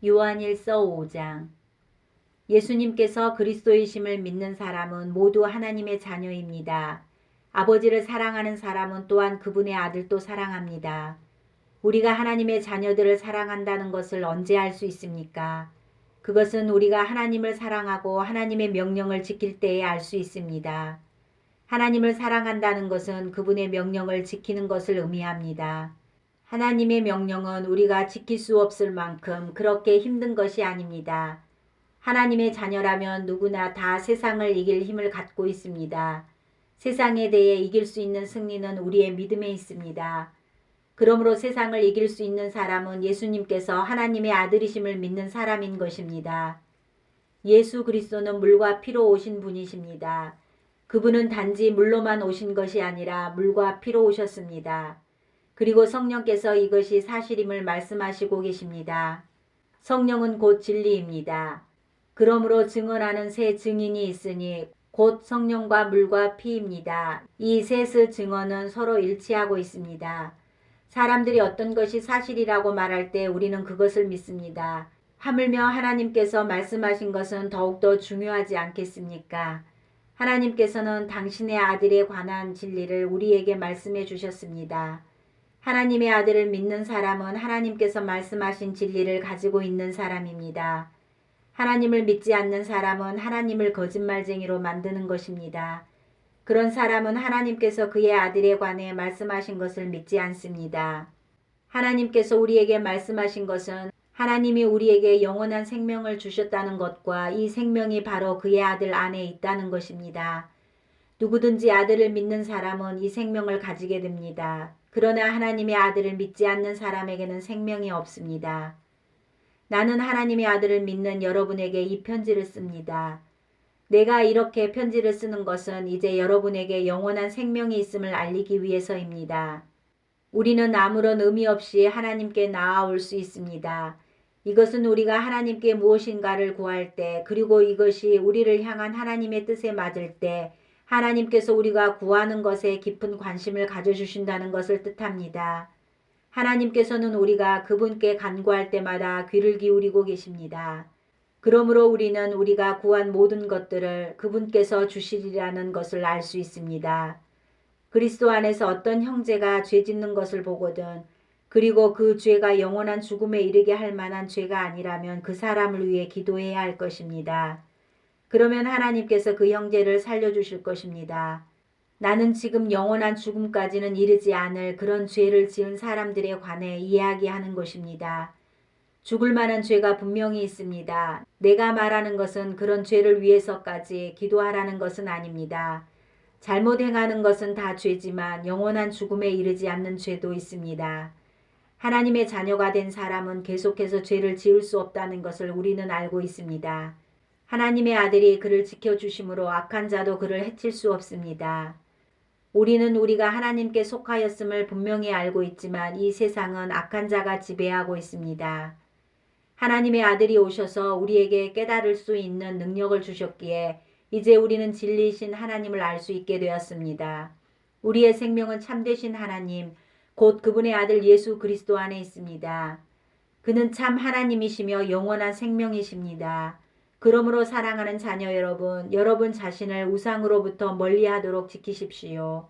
요한일서 5장. 예수님께서 그리스도이심을 믿는 사람은 모두 하나님의 자녀입니다. 아버지를 사랑하는 사람은 또한 그분의 아들도 사랑합니다. 우리가 하나님의 자녀들을 사랑한다는 것을 언제 알 수 있습니까? 그것은 우리가 하나님을 사랑하고 하나님의 명령을 지킬 때에 알 수 있습니다. 하나님을 사랑한다는 것은 그분의 명령을 지키는 것을 의미합니다. 하나님의 명령은 우리가 지킬 수 없을 만큼 그렇게 힘든 것이 아닙니다. 하나님의 자녀라면 누구나 다 세상을 이길 힘을 갖고 있습니다. 세상에 대해 이길 수 있는 승리는 우리의 믿음에 있습니다. 그러므로 세상을 이길 수 있는 사람은 예수님께서 하나님의 아들이심을 믿는 사람인 것입니다. 예수 그리스도는 물과 피로 오신 분이십니다. 그분은 단지 물로만 오신 것이 아니라 물과 피로 오셨습니다. 그리고 성령께서 이것이 사실임을 말씀하시고 계십니다. 성령은 곧 진리입니다. 그러므로 증언하는 세 증인이 있으니 곧 성령과 물과 피입니다. 이 셋의 증언은 서로 일치하고 있습니다. 사람들이 어떤 것이 사실이라고 말할 때 우리는 그것을 믿습니다. 하물며 하나님께서 말씀하신 것은 더욱더 중요하지 않겠습니까? 하나님께서는 당신의 아들에 관한 진리를 우리에게 말씀해 주셨습니다. 하나님의 아들을 믿는 사람은 하나님께서 말씀하신 진리를 가지고 있는 사람입니다. 하나님을 믿지 않는 사람은 하나님을 거짓말쟁이로 만드는 것입니다. 그런 사람은 하나님께서 그의 아들에 관해 말씀하신 것을 믿지 않습니다. 하나님께서 우리에게 말씀하신 것은 하나님이 우리에게 영원한 생명을 주셨다는 것과 이 생명이 바로 그의 아들 안에 있다는 것입니다. 누구든지 아들을 믿는 사람은 이 생명을 가지게 됩니다. 그러나 하나님의 아들을 믿지 않는 사람에게는 생명이 없습니다. 나는 하나님의 아들을 믿는 여러분에게 이 편지를 씁니다. 내가 이렇게 편지를 쓰는 것은 이제 여러분에게 영원한 생명이 있음을 알리기 위해서입니다. 우리는 아무런 의미 없이 하나님께 나아올 수 있습니다. 이것은 우리가 하나님께 무엇인가를 구할 때, 그리고 이것이 우리를 향한 하나님의 뜻에 맞을 때 하나님께서 우리가 구하는 것에 깊은 관심을 가져주신다는 것을 뜻합니다. 하나님께서는 우리가 그분께 간구할 때마다 귀를 기울이고 계십니다. 그러므로 우리는 우리가 구한 모든 것들을 그분께서 주시리라는 것을 알 수 있습니다. 그리스도 안에서 어떤 형제가 죄 짓는 것을 보거든 그리고 그 죄가 영원한 죽음에 이르게 할 만한 죄가 아니라면 그 사람을 위해 기도해야 할 것입니다. 그러면 하나님께서 그 형제를 살려주실 것입니다. 나는 지금 영원한 죽음까지는 이르지 않을 그런 죄를 지은 사람들에 관해 이야기하는 것입니다. 죽을 만한 죄가 분명히 있습니다. 내가 말하는 것은 그런 죄를 위해서까지 기도하라는 것은 아닙니다. 잘못 행하는 것은 다 죄지만 영원한 죽음에 이르지 않는 죄도 있습니다. 하나님의 자녀가 된 사람은 계속해서 죄를 지을 수 없다는 것을 우리는 알고 있습니다. 하나님의 아들이 그를 지켜주심으로 악한 자도 그를 해칠 수 없습니다. 우리는 우리가 하나님께 속하였음을 분명히 알고 있지만 이 세상은 악한 자가 지배하고 있습니다. 하나님의 아들이 오셔서 우리에게 깨달을 수 있는 능력을 주셨기에 이제 우리는 진리이신 하나님을 알 수 있게 되었습니다. 우리의 생명은 참되신 하나님, 곧 그분의 아들 예수 그리스도 안에 있습니다. 그는 참 하나님이시며 영원한 생명이십니다. 그러므로 사랑하는 자녀 여러분, 여러분 자신을 우상으로부터 멀리하도록 지키십시오.